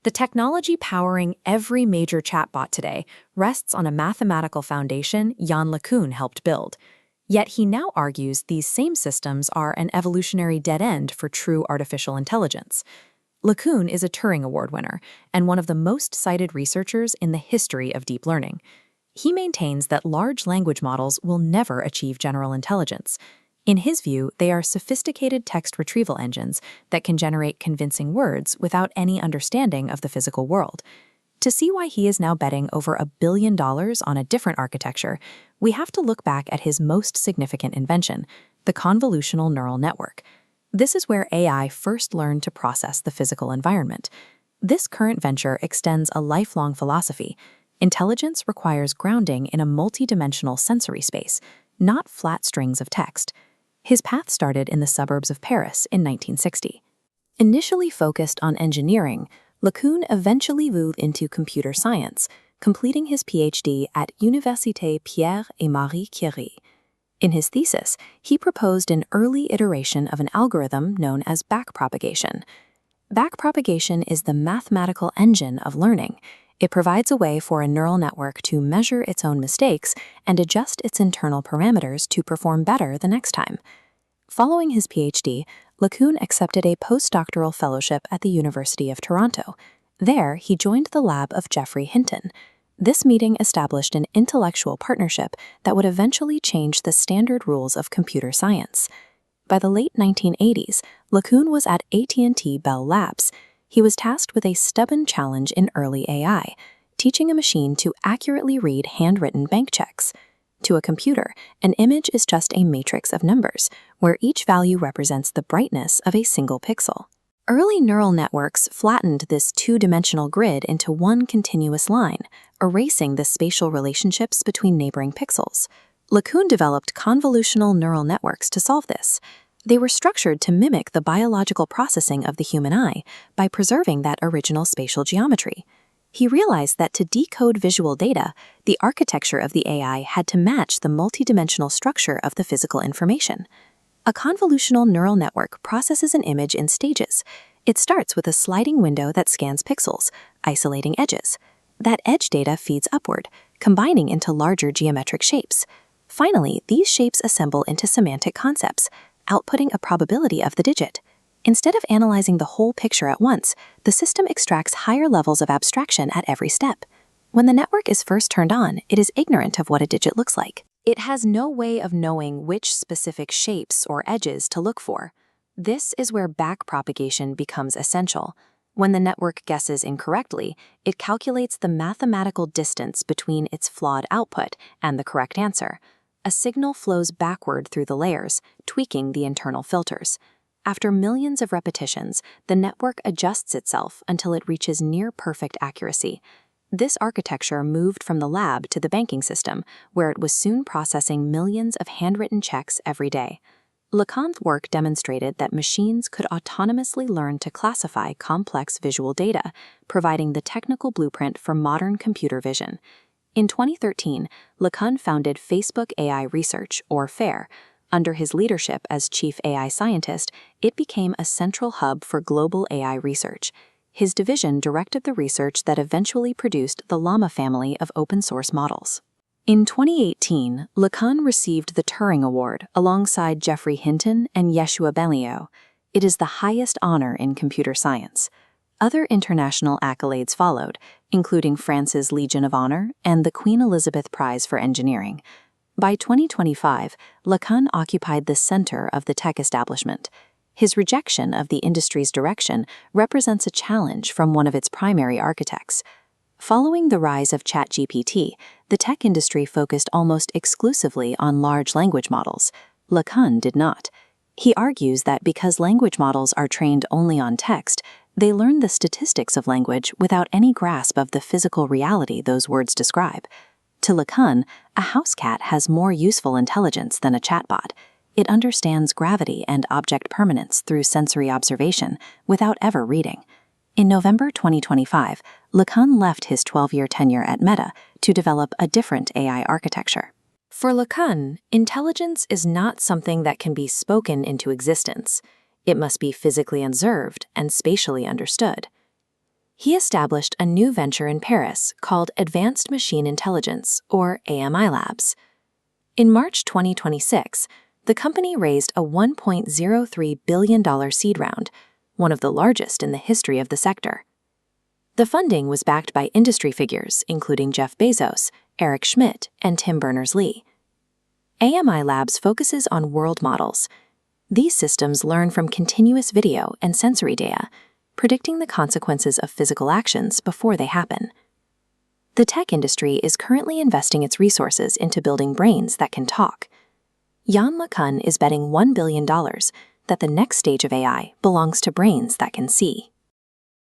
The technology powering every major chatbot today rests on a mathematical foundation Yann LeCun helped build. Yet he now argues these same systems are an evolutionary dead end for true artificial intelligence. LeCun is a Turing Award winner and one of the most cited researchers in the history of deep learning. He maintains that large language models will never achieve general intelligence. In his view, they are sophisticated text retrieval engines that can generate convincing words without any understanding of the physical world. To see why he is now betting over $1 billion on a different architecture, we have to look back at his most significant invention, the convolutional neural network. This is where AI first learned to process the physical environment. This current venture extends a lifelong philosophy. Intelligence requires grounding in a multidimensional sensory space, not flat strings of text. His path started in the suburbs of Paris in 1960. Initially focused on engineering, LeCun eventually moved into computer science, completing his PhD at Université Pierre et Marie Curie. In his thesis, he proposed an early iteration of an algorithm known as backpropagation. Backpropagation is the mathematical engine of learning. It provides a way for a neural network to measure its own mistakes and adjust its internal parameters to perform better the next time. Following his PhD, LeCun accepted a postdoctoral fellowship at the University of Toronto. There, he joined the lab of Geoffrey Hinton. This meeting established an intellectual partnership that would eventually change the standard rules of computer science. By the late 1980s, LeCun was at AT&T Bell Labs. He was tasked with a stubborn challenge in early AI, teaching a machine to accurately read handwritten bank checks. To a computer, an image is just a matrix of numbers, where each value represents the brightness of a single pixel. Early neural networks flattened this two-dimensional grid into one continuous line, erasing the spatial relationships between neighboring pixels. LeCun developed convolutional neural networks to solve this. They were structured to mimic the biological processing of the human eye by preserving that original spatial geometry. He realized that to decode visual data, the architecture of the AI had to match the multidimensional structure of the physical information. A convolutional neural network processes an image in stages. It starts with a sliding window that scans pixels, isolating edges. That edge data feeds upward, combining into larger geometric shapes. Finally, these shapes assemble into semantic concepts, outputting a probability of the digit. Instead of analyzing the whole picture at once, the system extracts higher levels of abstraction at every step. When the network is first turned on, it is ignorant of what a digit looks like. It has no way of knowing which specific shapes or edges to look for. This is where backpropagation becomes essential. When the network guesses incorrectly, it calculates the mathematical distance between its flawed output and the correct answer. A signal flows backward through the layers, tweaking the internal filters. After millions of repetitions, the network adjusts itself until it reaches near-perfect accuracy. This architecture moved from the lab to the banking system, where it was soon processing millions of handwritten checks every day. LeCun's work demonstrated that machines could autonomously learn to classify complex visual data, providing the technical blueprint for modern computer vision. In 2013, LeCun founded Facebook AI Research, or FAIR. Under his leadership as chief AI scientist, it became a central hub for global AI research. His division directed the research that eventually produced the Llama family of open-source models. In 2018, LeCun received the Turing Award alongside Geoffrey Hinton and Yeshua Bellio. It is the highest honor in computer science. Other international accolades followed, including France's Legion of Honor and the Queen Elizabeth Prize for Engineering. By 2025, LeCun occupied the center of the tech establishment. His rejection of the industry's direction represents a challenge from one of its primary architects. Following the rise of ChatGPT, the tech industry focused almost exclusively on large language models. LeCun did not. He argues that because language models are trained only on text, they learn the statistics of language without any grasp of the physical reality those words describe. To LeCun, a house cat has more useful intelligence than a chatbot. It understands gravity and object permanence through sensory observation without ever reading. In November 2025, LeCun left his 12-year tenure at Meta to develop a different AI architecture. For LeCun, intelligence is not something that can be spoken into existence. It must be physically observed and spatially understood. He established a new venture in Paris called Advanced Machine Intelligence, or AMI Labs. In March 2026, the company raised a $1.03 billion seed round, one of the largest in the history of the sector. The funding was backed by industry figures including Jeff Bezos, Eric Schmidt, and Tim Berners-Lee. AMI Labs focuses on world models. These systems learn from continuous video and sensory data, predicting the consequences of physical actions before they happen. The tech industry is currently investing its resources into building brains that can talk. Yann LeCun is betting $1 billion that the next stage of AI belongs to brains that can see.